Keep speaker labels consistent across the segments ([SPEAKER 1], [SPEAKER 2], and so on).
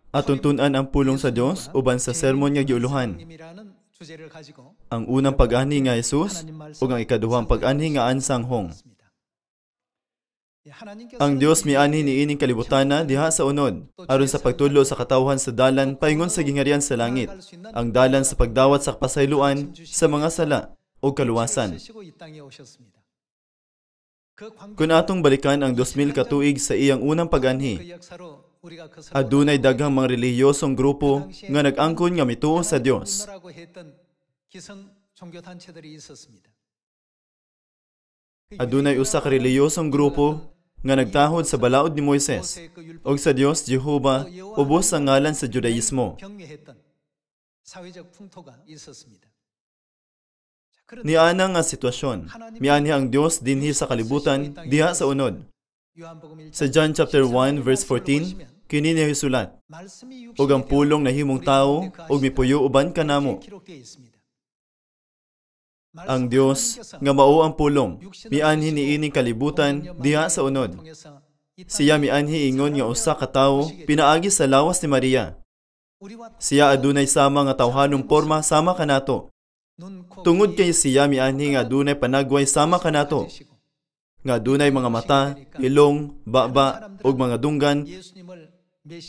[SPEAKER 1] At tuntunan ang pulong sa Dios uban sa sermon nga giuluhan. Ang unang pag-ani nga Jesus ug ang ikaduhang pag-ani nga ansanghong. Ang Dios mianhi niining kalibutana diha sa unod aron sa pagtudlo sa katawhan sa dalan paingon sa gingharian sa langit. Ang dalan sa pagdawat sa kapasayloan sa mga sala o kaluwasan. Kung atong balikan ang 2000 ka tuig sa iyang unang pag-anhi, adunay daghang mga relihiyosong grupo nga nag-angkon nga mituo sa Dios. Adunay usa ka relihiyosong grupo nga nagtahod sa balaod ni Moises ug sa Dios Jehova ubos sa ngalan sa Judaismo. Niana nga sitwasyon, mianhi ang Dios dinhi sa kalibutan diha sa unod. Sa John chapter 1 verse 14, kini niya hisulat, ug ang pulong nahimong tao ug mipuyo uban kanamo. Ang Dios nga mao ang pulong, mianhi niining kalibutan diha sa unod. Siya mianhi ingon nga usa ka tawo pinaagi sa lawas ni Maria. Siya adunay sama nga tawhanong porma sama kanato. Tungod kay siya mianhi nga adunay panagway sama kanato. Nga adunay mga mata, ilong, baba ug mga dunggan.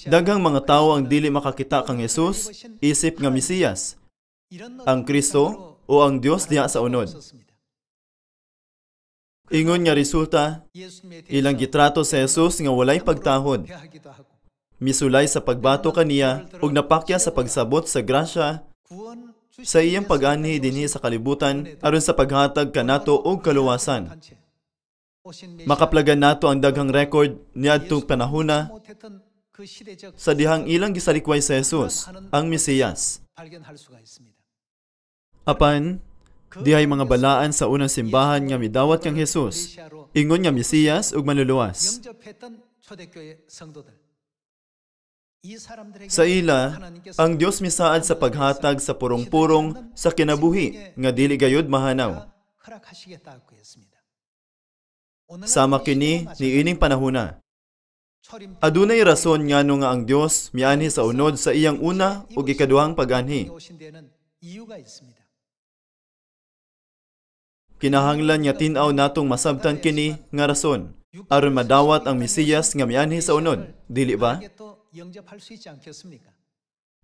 [SPEAKER 1] Daghang mga tawo ang dili makakita kang Jesus, isip nga Mesiyas, ang Kristo o ang Dios diha sa unod. Ingon nga resulta, ilang gitrato sa Jesus nga walay pagtahod. Misulay sa pagbato kaniya ug napakya sa pagsabot sa grasya sa iyang pag-anhi dinhi sa kalibutan aron sa paghatag kanato og kaluwasan. Makaplagan nato ang daghang record niadtong panahona sa dihang ilang gisalikway sa Jesus, ang Mesiyas. Apan, dihay mga balaan sa unang simbahan nga midawat kang Jesus, ingon nga Mesiyas ug manluluwas. Sa ila, ang Dios misaad sa paghatag sa purong-purong sa kinabuhi nga dili gayud mahanaw. Sama kini niining panahona. Adunay rason ngano nga ang Dios mianhi sa unod sa iyang una ug ikaduhang pag-anhi. Kinahanglan nga tin-aw natong masabtan kini nga rason aron madawat ang Mesiyas nga mianhi sa unod, dili ba?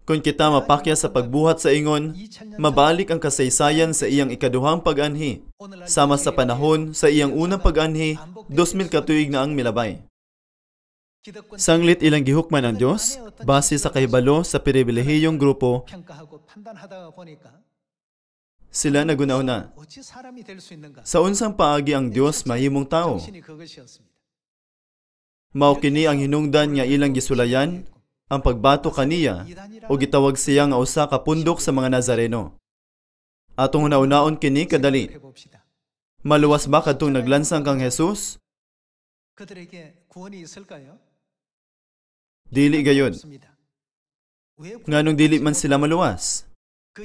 [SPEAKER 1] Kung kita mapakya sa pagbuhat sa ingon, mabalik ang kasaysayan sa iyang ikaduhang pag-anhi. Sama sa panahon sa iyang unang pag-anhi, 2000 ka tuig na ang milabay. Sanglit ilang gihukman ang Dios, base sa kahibalo sa pribilehiyong grupo, sila nagunauna. Sa unsang paagi ang Dios mahimong tao. Mao kini ang hinungdan nga ilang gisulayan, ang pagbato kaniya o gitawag siya nga usa ka pundok sa mga Nazareno. Atong hunahunahon kini kadali. Maluwas ba kadtong naglansang kang Jesus? Dili gayud. Nganong dili man sila maluwas?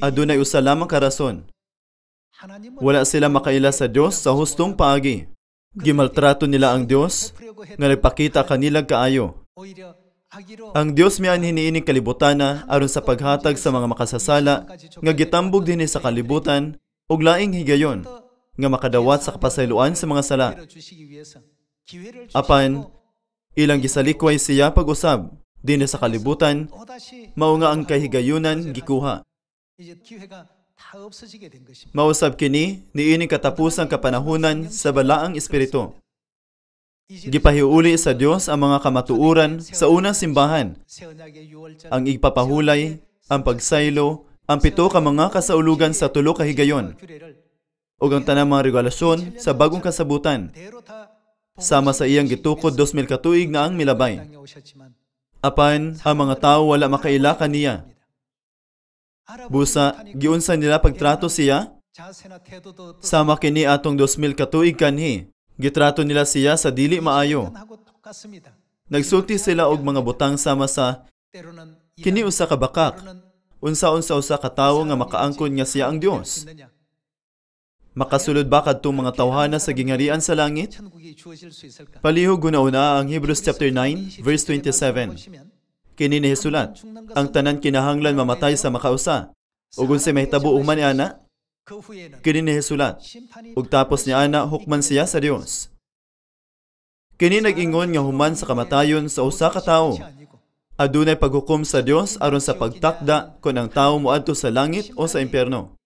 [SPEAKER 1] Adunay usa lamang ka rason. Wala sila makaila sa Dios sa hustong paagi. Gimaltrato nila ang Dios nga nagpakita kanilang kaayo. Ang Dios mianhi niining kalibutana aron sa paghatag sa mga makasasala nga gitambog dinhi sa kalibutan ug laing higayon nga makadawat sa kapasayloan sa mga sala. Apan ilang gisalikway siya pag-usab dinhi sa kalibutan, mao nga ang kahigayunan gikuha. Mausab kini niining katapusang kapanahunan sa balaang espiritu. Gipahiuli sa Dios ang mga kamatuoran sa unang simbahan, ang igpapahulay, ang pagsaylo, ang 7 ka mga kasaulugan sa 3 ka higayon, ug ang tanang mga regulasyon sa bagong kasabutan, sama sa iyang gitukod 2000 ka tuig na ang milabay. Apan, ang mga tao wala makaila kaniya. Busa, giunsa nila pagtrato siya? Sama kini atong 2000 ka tuig kanhi. Gitrato nila siya sa dili maayo. Nagsulti sila og mga butang sama sa kini usa ka bakak. Unsa-unsa usa ka tawo nga makaangkon nga siya ang Dios. Makasulod ba kadtong mga tawhana sa gingharian sa langit? Palihog guna-una ang Hebrews chapter 9 verse 27. kini ni hisulat. Ang tanan kinahanglan mamatay sa makausa. Ug unsay mahitabo human ni ana, kini ni hisulat. Ug tapos ni ana hukman siya sa Dios. Kini nag-ingon nga human sa kamatayon sa usa ka tawo. Adunay paghukom sa Dios aron sa pagtakda kung ang tawo moadto sa langit o sa impyerno.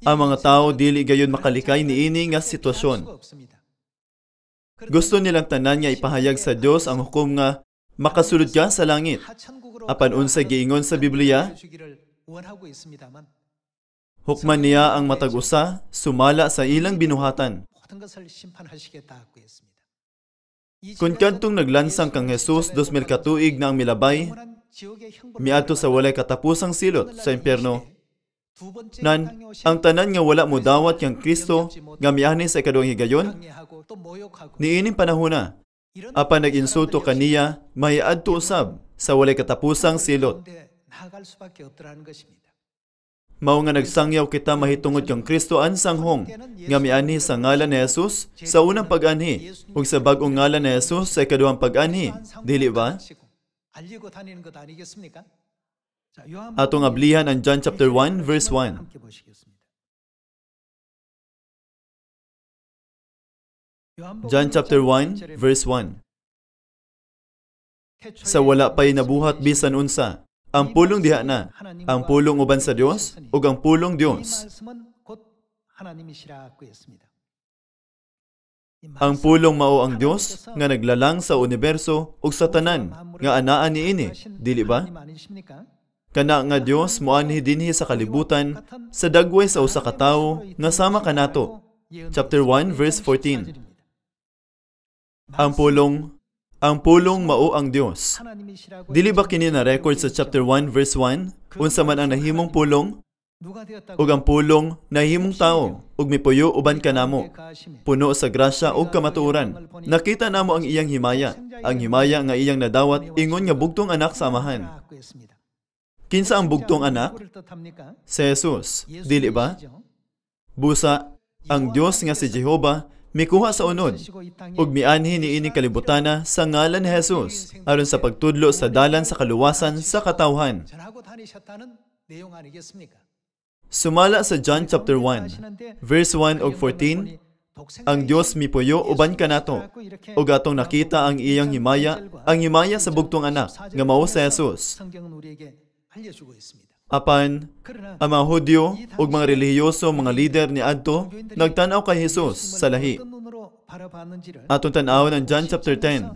[SPEAKER 1] Ang mga tao dili gayon makalikay niini nga sitwasyon. Gusto nilang tanan nga ipahayag sa Dios ang hukom nga makasulod ka sa langit. Apan unsay giingon sa Biblia, hukman niya ang matag usa sumala sa ilang binuhatan. Kung kadtong naglansang kang Jesus 2000 ka tuig na ang milabay, miadto sa walay katapusang silot sa impyerno. Nan, ang tanan nga wala mo dawat kang Kristo nga miani sa ikaduhang higayon, niining panahona, apan nag-insulto kaniya, mahiadto usab sa walay katapusang silot. Mao nga nagsangyaw kita mahitungod kang Kristo ang sanghong nga mianhi sa ngalan ni Jesus sa unang pag-anhi ug sa bag-ong ngalan ni Jesus sa ikaduhang pag-anhi. Dili ba? Atong ablihan ang John chapter 1 verse 1. John chapter 1 verse 1. Sa wala pa'y nabuhat bisan unsa, ang pulong diha na, ang pulong uban sa Dios ug ang pulong Dios. Ang pulong mao ang Dios nga naglalang sa universo ug sa tanan nga anaan niini, dili ba? Kana nga Dios moanhi dinhi sa kalibutan sa dagway sa usa ka tawo nga sama kanato. Chapter 1 verse 14. Ang pulong mao ang Dios. Dili ba kini na record sa chapter 1 verse 1? Unsa man ang nahimong pulong? Ug ang pulong nahimong tao ug mipuyo uban kanamo. Puno sa grasya ug kamatuoran. Nakita namo ang iyang himaya. Ang himaya nga iyang nadawat ingon nga bugtong anak sa amahan. Kinsa ang bugtong anak? Si Jesus. Dili ba? Busa, ang Dios nga si Jehova mikuha sa unod, ug mianhi niini kalibutana sa ngalan ni Jesus, aron sa pagtudlo sa dalan sa kaluwasan sa katawhan. Sumala sa John chapter 1, verse 1 ug 14, ang Dios mipuyo uban kanato, ug atong nakita ang iyang himaya, ang himaya sa bugtong anak, nga mao si Jesus. Apan, ang mga Hudyo ug mga relihiyoso, mga lider ni adto, nagtanaw kay Jesus sa lahi. Atong tanawon ang John chapter 10.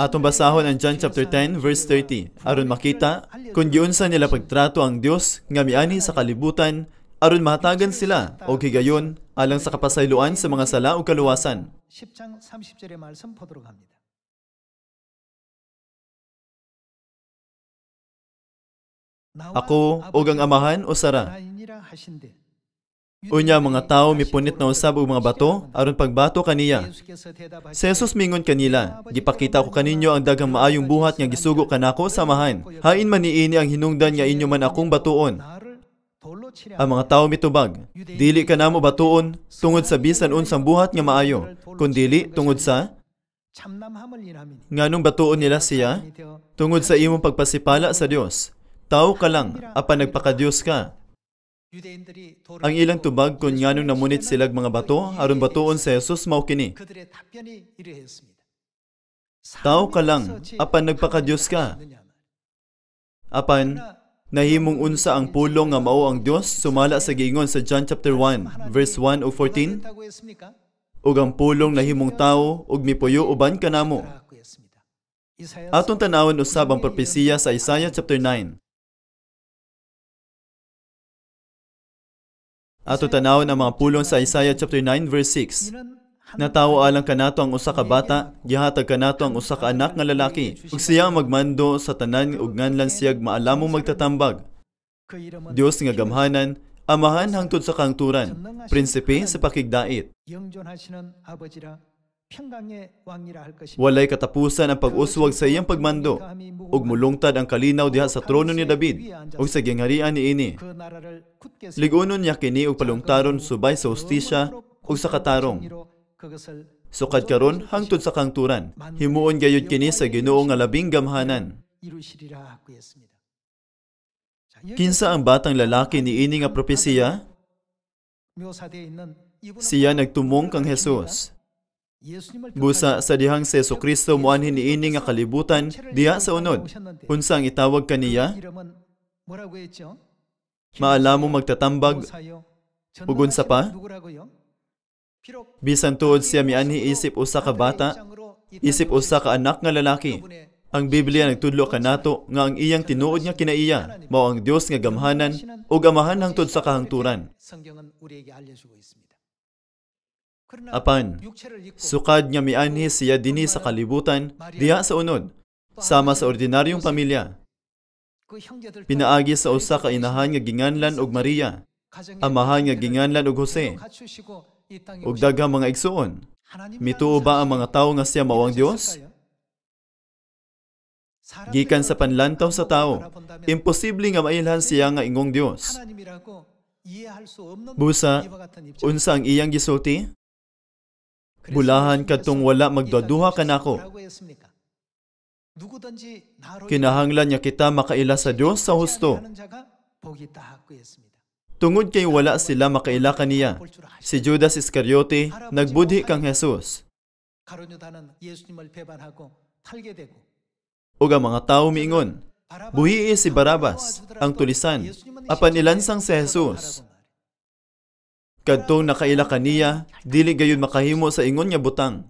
[SPEAKER 1] Atong basahon ang John chapter 10 verse 30. Aron makita kung giunsa nila pagtrato ang Dios nga miani sa kalibutan, aron mahatagan sila og higayon alang sa kapasayloan sa mga sala ug kaluwasan. Ako ug ang amahan usara. Unya mga tao mipunit na usab og mga bato aron pagbato kaniya. Si Jesus mingon kanila, gipakita ko kaninyo ang daghang maayong buhat nga gisugo kanako sa amahan. Hain man niini ang hinungdan nga inyo man akong batuon. Ang mga tao mitubag, dili ka namo batuon tungod sa bisan unsang buhat nga maayo, kundi tungod sa nganong batuon nila siya tungod sa imong pagpasipala sa Dios. Tao ka lang, apan nagpakadiyos ka. Ang ilang tubag kung nganong namunit silag mga bato, aron batuon si Jesus mao kini. Tao ka lang, apan nagpakadiyos ka. Apan, nahimong unsa ang pulong nga mao ang Dios, sumala sa giingon sa John chapter 1, verse 1 ug 14. Ug ang pulong nahimong tao, ug mipuyo uban kanamo. Atong tanawon usab ang propesiya sa Isaiah chapter 9. Ato tanawon ang mga pulong sa Isaiah chapter 9 verse 6. Natawo alang kanato ang usa ka bata, gihatag kanato ang usa ka anak nga lalaki, ug siya magmando sa tanan ug nganlan siyag maalamong magtatambag. Dios nga gamhanan, amahan hangtod sa kangturan, prinsipe sa pakigdait. Walay katapusan ang pag-uswag sa iyang pagmando, ug mulungtad ang kalinaw diha sa trono ni David, ug sa gingharian niini. Ligunon niya kini ug palungtaron subay sa hustisya ug sa katarong. Sukad karon hangtod sa kangturan, himuon gayud kini sa Ginoo nga labing gamhanan. Kinsa ang batang lalaki niini nga propesiya? Siya nagtumong kang Jesus. Busa sa dihang si Jesucristo muanhin niini nga kalibutan diha sa unod. Unsa ang itawag kaniya? Maalamong magtatambag ug unsa pa? Bisan tuod siya mianhi isip usa ka bata, isip usa ka anak nga lalaki. Ang Biblia nagtudlo kanato nga ang iyang tinuod nga kinaiya mao ang Dios nga gamhanan ug amahan hangtod sa kahangturan. Apan, sukad nga mianhi siya dinhi sa kalibutan diha sa unod, sama sa ordinaryong pamilya. Pinaagi sa usa ka inahan nga ginganlan og Maria, amahan nga ginganlan og Jose, ug daghang mga igsuon. Mituo ba ang mga tawo nga siya mao ang Dios? Gikan sa panlantaw sa tao, imposible nga mailhan siya nga ingong Dios. Busa, unsa ang iyang gisulti? Bulahan kadtong wala magduduha kanako. Kinahanglan niya kita makaila sa Dios sa husto. Tungod kay wala sila makaila kaniya, si Judas Iscariote nagbudhi kang Jesus. Ug ang mga tawo miingon, buhii si Barabas, ang tulisan, apan ilansang si Jesus. Kadtong nakaila kaniya, dili gayud makahimo sa ingon nga butang.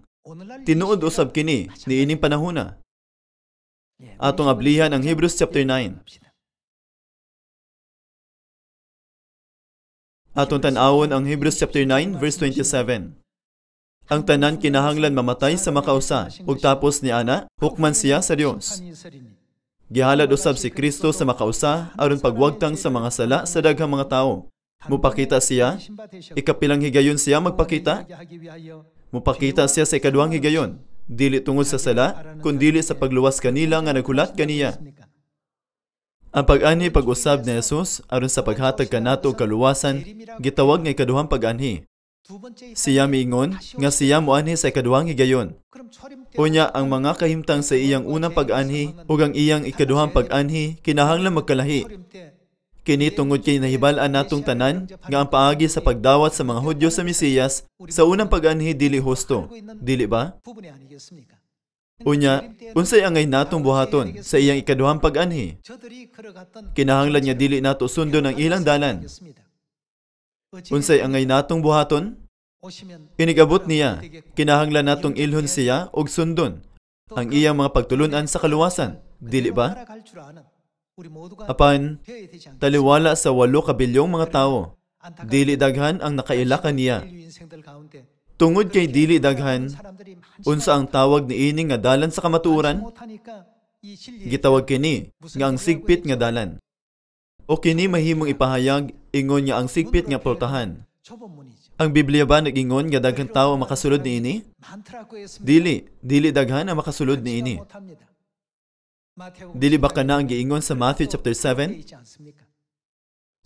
[SPEAKER 1] Tinuod usab kini niining panahona. Atong ablihan ang Hebrews chapter 9. Atong tan-awon ang Hebrews chapter 9 verse 27. Ang tanan kinahanglan mamatay sa makausa, ug tapos ni ana, hukman siya sa Dios. Gihalad usab si Kristo sa makausa aron pagwagtang sa mga sala sa daghang mga tawo. Mupakita siya, ikapilang higayon siya magpakita. Mupakita siya sa ikaduhang higayon, dili tungod sa sala, kundi sa pagluwas kanila nga naghulat kaniya. Ang pag-anhi pag-usab ni Jesus aron sa paghatag kanato og kaluwasan, gitawag nga ikaduhang pag-anhi. Siya miingon nga siya moanhi sa ikaduhang higayon. Unya ang mga kahimtang sa iyang unang pag-anhi ug ang iyang ikaduhang pag-anhi kinahanglan magkalahi. Kini tungod kay nahibal-an natong tanan nga ang paagi sa pagdawat sa mga Hudyo sa Mesiyas sa unang pag-anhi dili husto, dili ba? Unya, unsay angay natong buhaton sa iyang ikaduhang pag-anhi? Kinahanglan nga dili nato sundon ang ilang dalan. Unsay angay natong buhaton? Inigabot niya, kinahanglan natong ilhon siya og sundon ang iyang mga pagtulunan sa kaluwasan, dili ba? Apan, taliwala sa 8 kabilyong mga tawo, dili daghan ang nakaila kaniya. Tungod kay dili daghan, unsa ang tawag niini nga dalan sa kamatuoran? Gitawag kini nga ang sigpit nga dalan. O kini mahimong ipahayag ingon nga ang sigpit nga portahan. Ang Biblia ba nag-ingon nga daghang tawo makasulod niini? Dili daghan ang makasulod niini. Dili ba kana ang giingon sa Matthew chapter 7?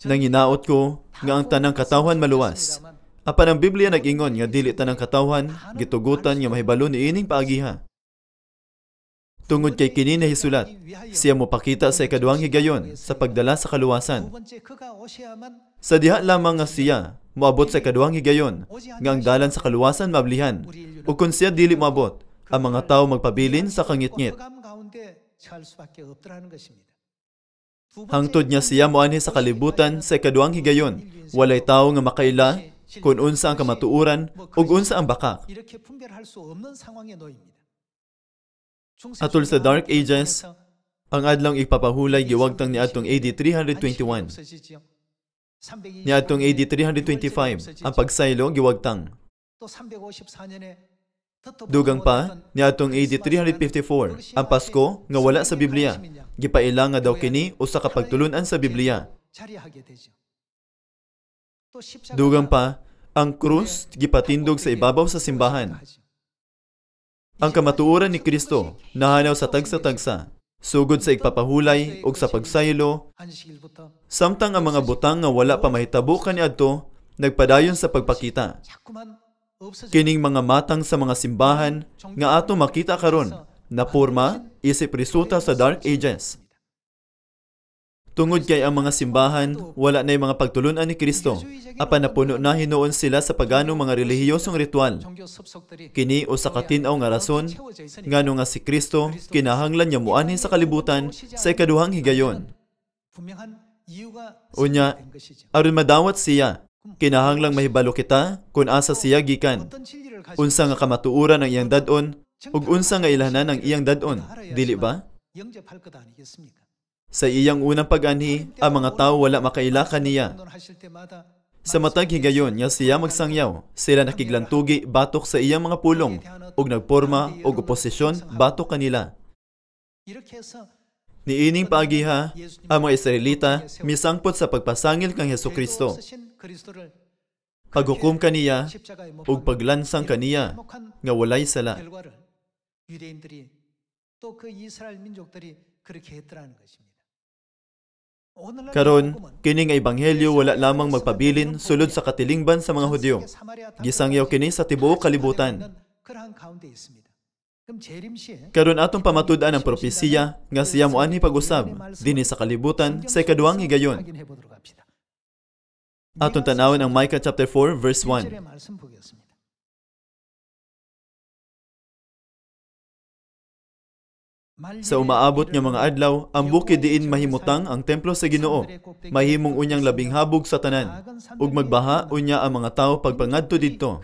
[SPEAKER 1] Nanginaot ko nga ang tanang katawhan maluwas. Apan ang Biblia nag-ingon nga dili tanang katawhan gitugutan nga mahibalo niining paagiha. Tungod kay kini nahisulat, siya mopakita sa ikaduhang higayon sa pagdala sa kaluwasan. Sa diha lamang nga siya moabot sa ikaduhang higayon nga ang dalan sa kaluwasan mablihan. Ug kung siya dili moabot, ang mga tawo magpabilin sa kangitngit. Hangtod niya siya moanhi sa kalibutan sa ikaduhang higayon, walay tawo nga makaila kung unsa ang kamatuoran ug unsa ang bakak. Atol sa Dark Ages, ang adlong ipapahulay giwagtang niadtong AD 321. Niadtong AD 325, ang pagsaylo giwagtang. Dugang pa, niadtong AD 354, ang Pasko nga wala sa Biblia, gipaila nga daw kini usa ka pagtulunan sa Biblia. Dugang pa, ang krus gipatindog sa ibabaw sa simbahan. Ang kamatuoran ni Kristo nahanaw sa tagsa-tagsa, sugod sa igpapahulay ug sa pagsaylo, samtang ang mga butang nga wala pa mahitabo kaniadto nagpadayon sa pagpakita. Kining mga matang sa mga simbahan nga ato makita karon na porma isip resulta sa Dark Ages. Tungod kay ang mga simbahan, wala na mga pagtulunan ni Kristo, apan napuno na hinuon sila sa paganong mga relihiyosong ritual. Kini o sa katinaw nga rason, ngano nga si Kristo, kinahanglan niya muanhin sa kalibutan sa ikaduhang higayon. Unya, aron madawat siya, kinahanglang mahibalo kita kung asa siya gikan. Unsa nga kamatuuran ang iyang dadon, ug unsa nga ilhanan ang iyang dadon, dili ba? Sa iyang unang pag-anhi, ang mga tao wala makaila kaniya. Sa matag higayon nga siya magsangyaw, sila nakiglantugi batok sa iyang mga pulong, ug nagporma og oposisyon batok kanila. Niining paagiha, ang mga Israelita misangpot sa pagpasangil kang Hesukristo. Paghukom kaniya ug paglansang kaniya nga walay sala. Karon, kini nga ebanghelyo wala lamang magpabilin sulod sa katilingban sa mga Hudyo. Gisangyaw kini sa tibuok kalibutan. Karon atong pamatud-an ang propesiya nga siya moanhi pag-usab dinhi sa kalibutan sa ikaduhang higayon. Atong tanawon ang Micah chapter 4 verse 1. Sa umaabot nga mga adlaw, ang bukid diin mahimutang ang templo sa Ginoo. Mahimong unyang labing habog sa tanan, ug magbaha unya ang mga tawo pagpangadto didto.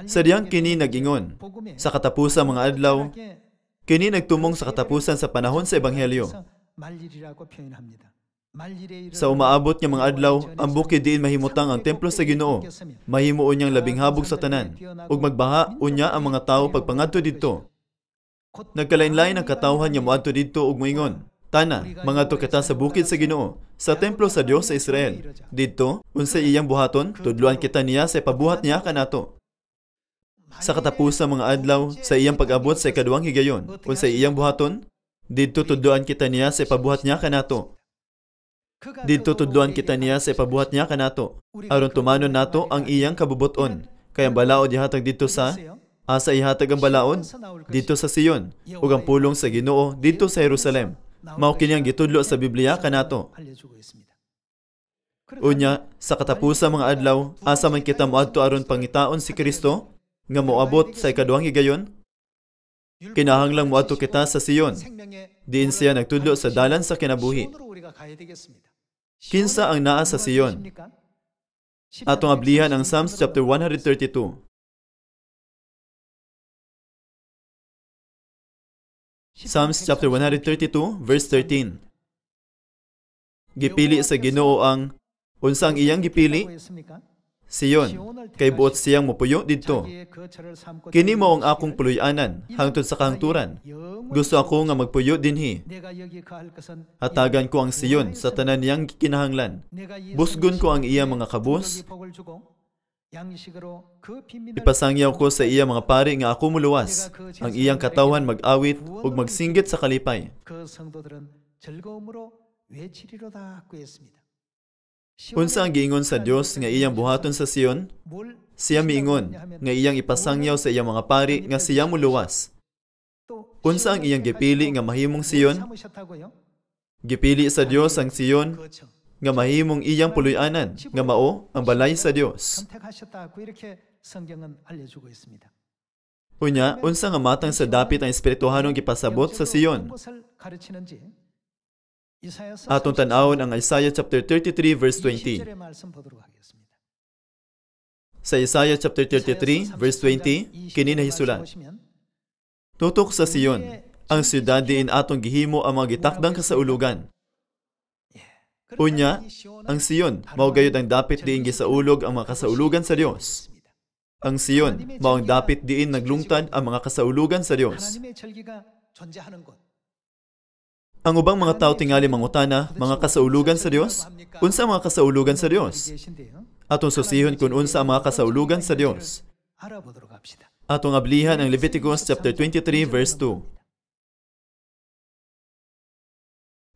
[SPEAKER 1] Sa diyang kini nag-ingon, sa katapusan mga adlaw, kini nagtumong sa katapusan sa panahon sa ebanghelyo. Sa umaabot nga mga adlaw, ang bukid diin mahimutang ang templo sa Ginoo. Mahimo unyang labing habog sa tanan, ug magbaha unya ang mga tawo pagpangadto didto. Nagkalain-lain ang katawhan nga moadto didto ug moingon, Tana, mangadto kita sa bukid sa Ginoo, sa templo sa Dios sa Israel. Didto, unsay iyang buhaton, tudloan kita niya sa ipabuhat niya kanato. Sa katapusan mga adlaw, sa iyang pag-abot sa ikaduhang higayon, unsay iyang buhaton, didto tudloan kita niya sa ipabuhat niya kanato. Didto tudloan kita niya sa ipabuhat niya kanato, aron tumanon nato ang iyang kabubuton. Kay ang balaod ihatag dito sa asa ihatag ang balaod dito sa Sion, ug ang pulong sa Ginoo dito sa Jerusalem. Mao kini ang gitudlo sa Biblia kanato. Unya, sa katapusan mga adlaw, asa man kita moadto aron pangitaon si Kristo nga moabot sa ikaduhang higayon? Kinahanglang moadto kita sa Sion. Diin siya nagtudlo sa dalan sa kinabuhi. Kinsa ang naa sa Sion? Atong ablihan ang Psalms chapter 132. Psalms chapter 132 verse 13. Gipili sa Ginoo ang unsa ang iyang gipili? Sion, kay buot siyang mopuyo didto. Kini mao ang akong puloy-anan hangtod sa kahangturan. Gusto ako nga magpuyo dinhi. Hatagan ko ang Sion sa tanan niyang kinahanglan. Busgon ko ang iya mga kabus. Ipasangyaw ko sa iya mga pari nga ako muluwas. Ang iyang katawhan mag-awit ug magsinggit sa kalipay. Unsa ang giingon sa Dios nga iyang buhaton sa Sion? Siya miingon nga iyang ipasangyaw sa iyang mga pari nga siya muluwas. Unsa ang iyang gipili nga mahimong Sion? Gipili sa Dios ang Sion nga mahimong iyang puloy-anan nga mao ang balay sa Dios. Unya, unsa nga matang sa dapit ang espirituhanong gipasabot sa Sion? Atong tan-awon ang Isaiah chapter 33 verse 20. Sa Isaiah chapter 33 verse 20, kini nahisulat. Tutok sa Sion, ang siyudad diin atong gihimo ang mga gitakdang kasaulugan. Unya, ang Sion, mao gayud ang dapit diin gisaulog ang mga kasaulugan sa Dios. Ang Sion, mao ang dapit diin naglungtad ang mga kasaulugan sa Dios. Ang ubang mga tao tingali mangutana, mga kasaulugan sa Dios? Unsa mga kasaulugan sa Dios? Atong susihon kung unsa ang mga kasaulugan sa Dios. Atong ablihan ang Leviticus chapter 23 verse 2.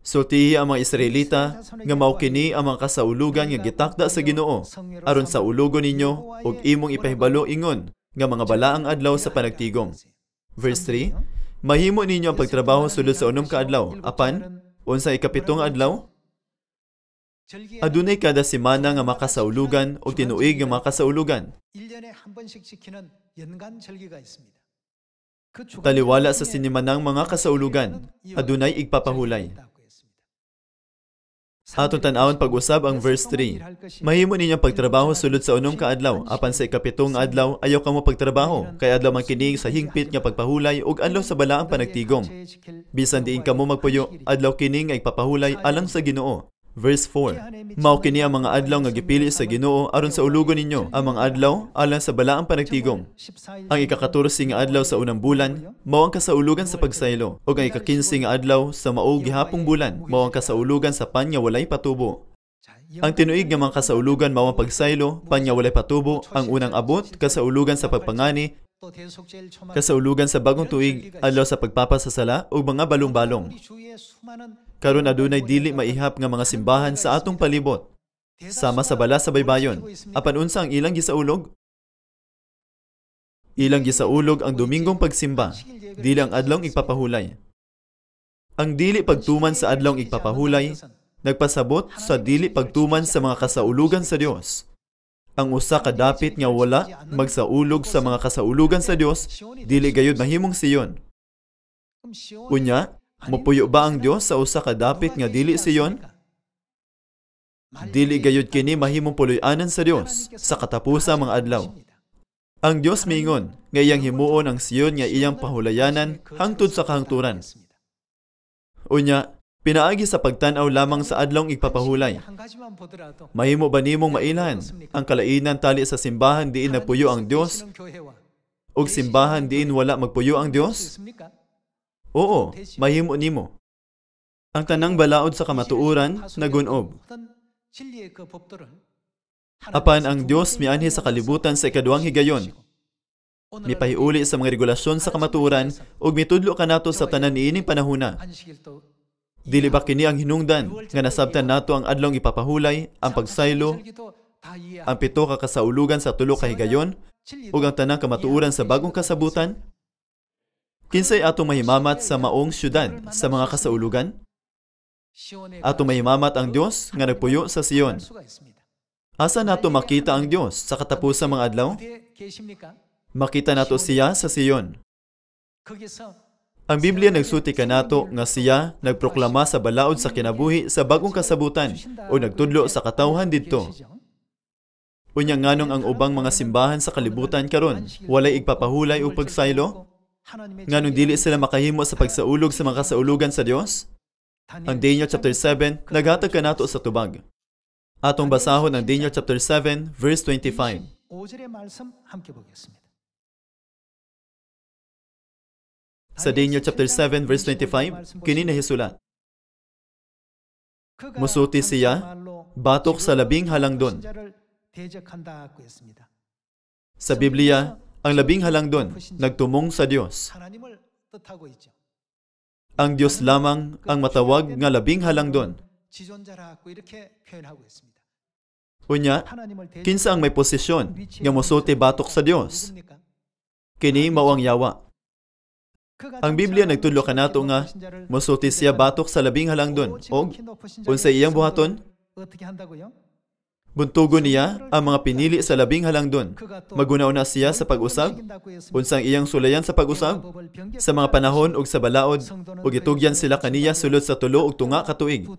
[SPEAKER 1] Sultihi ang mga Israelita nga mao kini ang mga kasaulugan nga gitakda sa Ginoo aron sa ulogon ninyo ug imong ipahibalo ingon nga mga balaang adlaw sa panagtigom. Verse 3, mahimo ninyo ang pagtrabaho sulod sa unom ka adlaw, apan unsa ikapitong adlaw? Adunay kada semana nga makasaulugan o tinuig nga makasaulugan. Taliwala sa sinimanang mga kasaulugan, adunay igpapahulay. Atong tan-awon pag-usab ang verse 3. Mahimo ninyong pagtrabaho sulod sa unom ka adlaw, apan sa ikapitong adlaw ayaw kamo pagtrabaho, kay adlaw man kini sa hingpit nga pagpahulay ug adlaw sa balaang panagtigom. Bisan diin kamo magpuyo, adlaw kini nga igpapahulay alang sa Ginoo. Verse 4. Mao kini ang mga adlaw nga gipili sa Ginoo aron sa ulogon ninyo, ang mga adlaw alang sa balaang panagtigom. Ang ika-14 nga adlaw sa unang bulan mao ang kasaulugan sa pagsaylo, ug ang ika-15 nga adlaw sa mao gihapong bulan mao ang kasaulugan sa pan nga walay patubo. Ang tinuig nga mga kasaulugan mao ang pagsaylo, pan nga walay patubo, ang unang abot kasaulugan sa pagpangani, kasaulugan sa bagong tuig, adlaw sa pagpapasasala ug mga balong-balong. Karon adunay dili maihap nga mga simbahan sa atong palibot. Sama sa bala sa baybayon. Apan unsa ang ilang gisaulog? Ilang gisaulog ang Domingong pagsimba, dili ang adlawng igpapahulay. Ang dili pagtuman sa adlawng igpapahulay nagpasabot sa dili pagtuman sa mga kasaulugan sa Dios. Ang usa ka dapit nga wala magsaulog sa mga kasaulugan sa Dios, dili gayud mahimong siyon. Unya, mopuyo ba ang Dios sa usa ka dapit nga dili siyon? Dili gayud kini mahimong puloy-anan sa Dios sa katapusang mga adlaw. Ang Dios miingon nga iyang himuon ang siyon nga iyang pahulayanan hangtod sa kahangturan. Unya, pinaagi sa pagtan-aw lamang sa adlawng igpapahulay. Mahimo ba nimong mailhan ang kalainan tali sa simbahan diin nagpuyo ang Dios ug simbahan diin wala magpuyo ang Dios? Oo, mahimo nimo. Ang tanang balaod sa kamatuoran nagunob. Apan ang Dios mianhi sa kalibutan sa ikaduhang higayon. Mipahiuli sa mga regulasyon sa kamatuoran ug mitudlo kanato sa tanan niining panahona. Dili ba kini ang hinungdan nga nasabtan nato ang adlawng ipapahulay, ang pagsaylo, ang pito ka kasaulugan sa tulo ka higayon ug ang tanang kamatuoran sa bagong kasabutan? Kinsay atong mahimamat sa maong syudad sa mga kasaulugan? Atong mahimamat ang Dios nga nagpuyo sa Sion. Asa nato makita ang Dios sa katapusang mga adlaw? Makita nato siya sa Sion. Ang Biblia nagsulti kanato nga siya nagproklama sa balaod sa kinabuhi sa bagong kasabutan o nagtudlo sa katawhan didto. Unya nganong ang ubang mga simbahan sa kalibutan karon walay igpapahulay o pagsaylo? Nganong dili sila makahimo sa pagsaulog sa mga kasaulugan sa Dios? Ang Daniel chapter 7 naghatag kanato sa tubag. Atong basahon ang Daniel chapter 7 verse 25. Sa Daniel chapter 7 verse 25, kini nahisulat. Musuti siya, batok sa labing halangdon. Sa Biblia, ang labing halangdon nagtumong sa Dios. Ang Dios lamang ang matawag nga labing halangdon. Unya, kinsa ang may posisyon nga mosulti batok sa Dios? Kini mao ang Yawa. Ang Biblia nagtudlo kanato nga mosulti siya batok sa labing halangdon og unsa iyang buhaton? Buntugon niya ang mga pinili sa labing halangdon. Maguna-una siya sa pag-usab. Unsang iyang sulayan sa pag-usab? Sa mga panahon ug sa balaod, ug itugyan sila kaniya sulod sa tulo ug tunga ka tuig.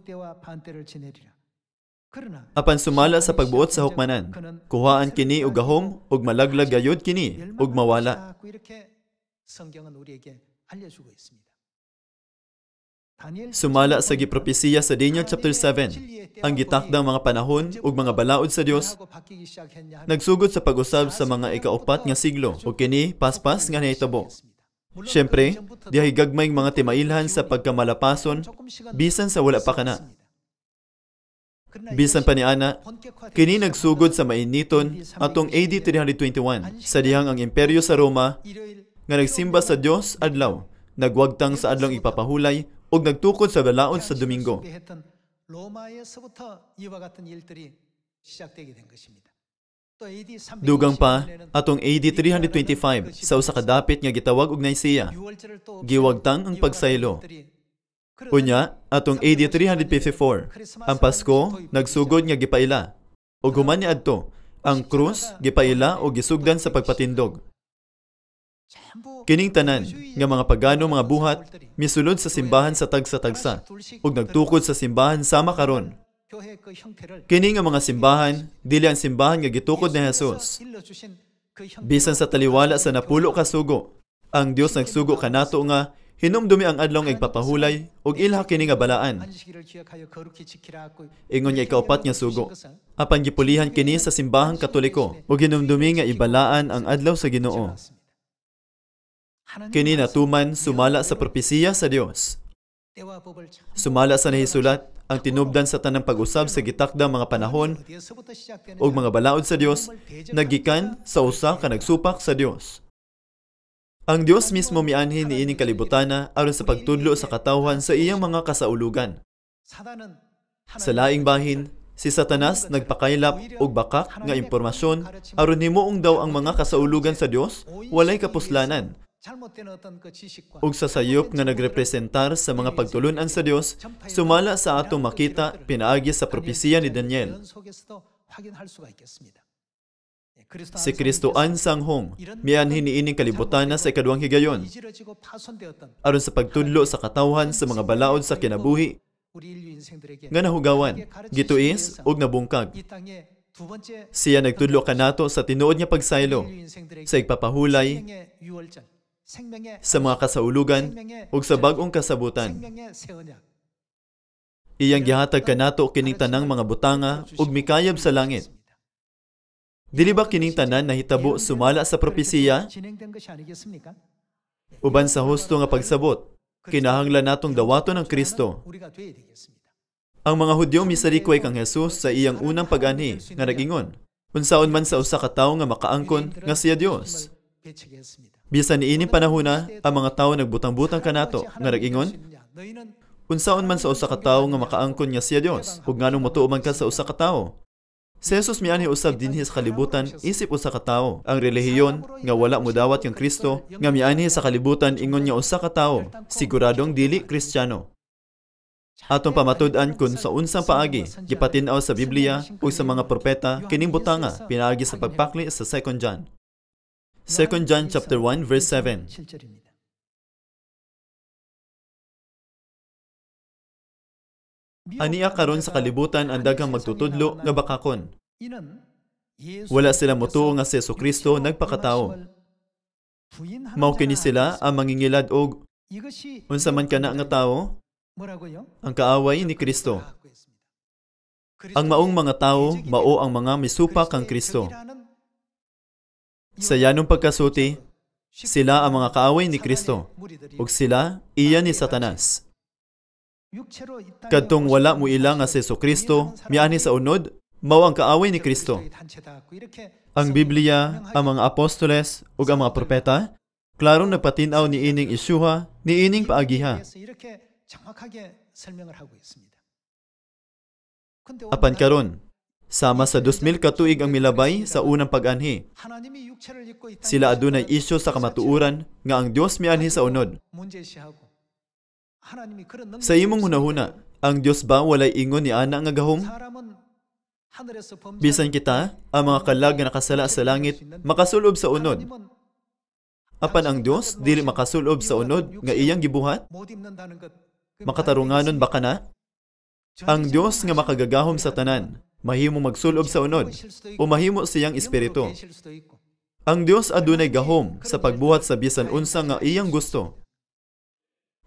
[SPEAKER 1] Apan sumala sa pagbuot sa hukmanan, kuhaan kini og gahom ug malaglag gayud kini ug mawala. Sumala sa gipropesiya sa Daniel chapter 7, ang gitakdang mga panahon ug mga balaod sa Dios nagsugod sa pag-usab sa mga ikaupat nga siglo ug kini paspas nga nahitabo. Syempre, dihay gagmayng mga timailhan sa pagkamalapason bisan sa wala pa kana. Bisan pa niana, kini nagsugod sa mainiton atong AD 321 sa dihang ang imperyo sa Roma nga nagsimba sa Dios adlaw, nagwagtang sa adlawng ipapahulay ug nagtukod sa balaod sa Domingo. Dugang pa, atong AD 325, sa usa ka dapit nga gitawag og Nicaea, giwagtang ang pagsaylo. Unya, atong AD 354, ang Pasko nagsugod nga gipaila. Ug human niadto, ang krus gipaila o gisugdan sa pagpatindog. Kining tanan nga mga pagano mga buhat misulod sa simbahan sa tagsa-tagsa ug nagtukod sa simbahan sama karon. Kini nga mga simbahan dili ang simbahan nga gitukod ni Jesus. Bisan sa taliwala sa napulo ka sugo, ang Dios nagsugo kanato nga hinumdumi ang adlaw nga igpapahulay ug ilha kini nga balaan. Ingon niya ikaupat nga sugo. Apan gipulihan kini sa simbahang Katoliko ug hinumdumi nga ibalaan ang adlaw sa Ginoo. Kini natuman sumala sa propesiya sa Dios. Sumala sa nahisulat ang tinubdan sa tanang pag-usab sa gitakdang mga panahon ug mga balaod sa Dios naggikan sa usa ka nagsupak sa Dios. Ang Dios mismo mianhi niining kalibutana aron sa pagtudlo sa katawhan sa iyang mga kasaulugan. Sa laing bahin, si Satanas nagpakaylap og bakak nga impormasyon aron himuong daw ang mga kasaulugan sa Dios walay kapuslanan. Ug sa sayop nga nagrepresentar sa mga pagtulunan sa Dios, sumala sa atong makita pinaagi sa propesiya ni Daniel. Si Kristo ansanghong mianhi niining kalibutana sa ikaduhang higayon aron sa pagtudlo sa katawhan sa mga balaod sa kinabuhi nga nahugawan, gituis ug nabungkag. Siya nagtudlo kanato sa tinuod nga pagsaylo sa igpapahulay sa mga kasaulugan ug sa bag-ong kasabutan. Iyang gihatag kanato kining tanang mga butanga ug mikayab sa langit. Dili ba kining tanan nahitabo sumala sa propesiya? Uban sa husto nga pagsabot, kinahanglan natong dawaton ang Kristo. Ang mga Hudyo misarikway kang Jesus sa iyang unang pag-anhi nga nag-ingon, unsaon man sa usa ka tawo nga makaangkon nga siya Dios. Bisan niining panahona, ang mga tawo nagbutang-butang kanato nga nag-ingon, unsaon man sa usa ka tawo nga makaangkon nga siya Dios, ug nganong motuo man ka sa usa ka tawo. Si Jesus mianhi usab dinhi sa kalibutan isip usa ka tawo. Ang relihiyon nga wala modawat kang Kristo nga mianhi sa kalibutan ingon nga usa ka tawo, siguradong dili Kristiyano. Atong pamatud-an kun sa unsang paagi gipatin-aw sa Biblia ug sa mga propeta kining butanga pinaagi sa pagpakli sa 2 John. 2 John chapter 1 verse 7. Aniya karon sa kalibutan ang daghang magtutudlo nga bakakon. Wala sila motuo nga si Jesucristo nagpakatao. Mao kini sila ang mangingilad og unsa man kana nga tawo, ang kaaway ni Kristo. Ang maong mga tawo mao ang mga misupak kang Kristo. Sa yanong pagkasuti, sila ang mga kaaway ni Kristo ug sila iya ni Satanas. Kadtong wala mo ila nga si Jesucristo miani sa unod, mao ang kaaway ni Kristo. Ang Biblia, ang mga apostoles ug ang mga propeta klarong nagpatin-aw niining isyuha, niining paagiha. Apan karon, sama sa 2000 ka tuig ang milabay sa unang pag-anhi. Sila adunay isyu sa kamatuoran nga ang Dios mianhi sa unod. Sa imong hunahuna, ang Dios ba walay ingon ni ana nga gahom? Bisan kita, ang mga kalag nga nakasala sa langit, makasulob sa unod. Apan ang Dios dili makasulob sa unod nga iyang gibuhat? Makatarunganon ba kana? Ang Dios nga makagagahom sa tanan, mahimo magsulob sa unod, o mahimo siyang espiritu. Ang Dios adunay gahom sa pagbuhat sa bisan unsa nga iyang gusto.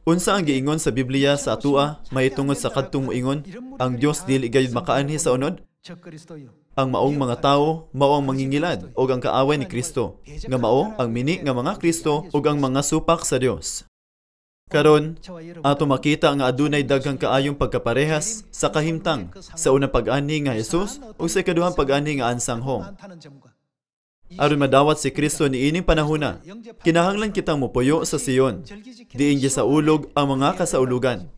[SPEAKER 1] Unsa ang giingon sa Biblia sa atua, mahitungod sa kadtong moingon, ang Dios dili gayud makaanhi sa unod? Ang maong mga tawo mao ang mangingilad ug ang kaaway ni Kristo, nga mao ang mini nga mga Kristo ug ang mga supak sa Dios. Karon, ato makita nga adunay daghang kaayong pagkaparehas sa kahimtang sa unang pag-anhi nga Jesus ug sa ikaduhang pag-anhi nga ansanghong. Aron madawat si Kristo niining panahona, kinahanglan kitang mopuyo sa Sion, diin sa ulog ang mga kasaulugan.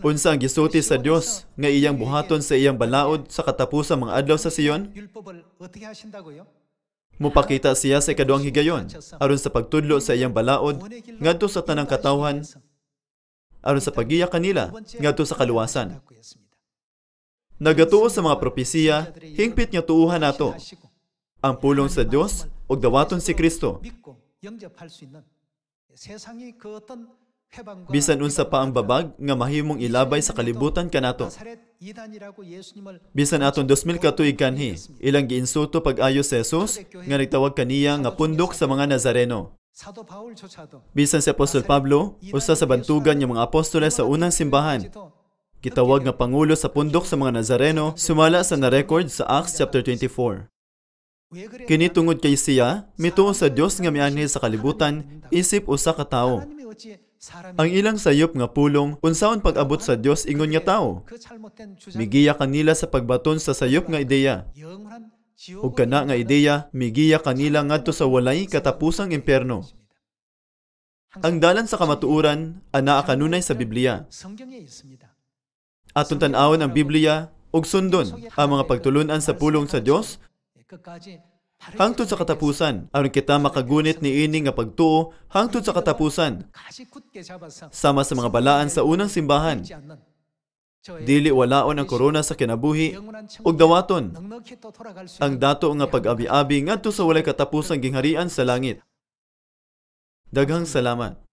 [SPEAKER 1] Unsa ang gisulti sa Dios nga iyang buhaton sa iyang balaod sa katapusang mga adlaw sa Sion? Mupakita siya sa ikaduhang higayon aron sa pagtudlo sa iyang balaod ngadto sa tanang katawhan aron sa pagiya kanila ngadto sa kaluwasan. Nagatuo sa mga propesiya, hingpit nga tuuhan nato ang pulong sa Dios ug dawaton si Kristo. Bisan unsa pa ang babag nga mahimong ilabay sa kalibutan kanato. Bisan aton 2000 ka tuig kanhi, ilang giinsulto pag-ayo si Jesus nga nagtawag kaniya nga pundok sa mga Nazareno. Bisan si Apostol Pablo, usa sa bantugan ng mga apostoles sa unang simbahan, gitawag nga pangulo sa pundok sa mga Nazareno, sumala sa na-record sa Acts chapter 24. Kini tungod kay siya, mituo sa Dios nga mianhi sa kalibutan, isip usa ka tawo. Ang ilang sayop nga pulong, unsaon pag-abot sa Dios ingon nga tawo. Migiya kanila sa pagbaton sa sayop nga ideya. Ug kana nga ideya, migiya kanila ngadto sa walay katapusang impyerno. Ang dalan sa kamatuoran, anaa kanunay sa Biblia. Aton tan-awon ang Biblia ug sundon ang mga pagtulunan sa pulong sa Dios hangtod sa katapusan, aron kita makagunit ni ini nga pagtuo hangtod sa katapusan. Sama sa mga balaan sa unang simbahan, dili walaon ang korona sa kinabuhi ug dawaton ang dato nga pag-abi-abi ngadto sa walay katapusang gingharian sa langit. Daghang salamat.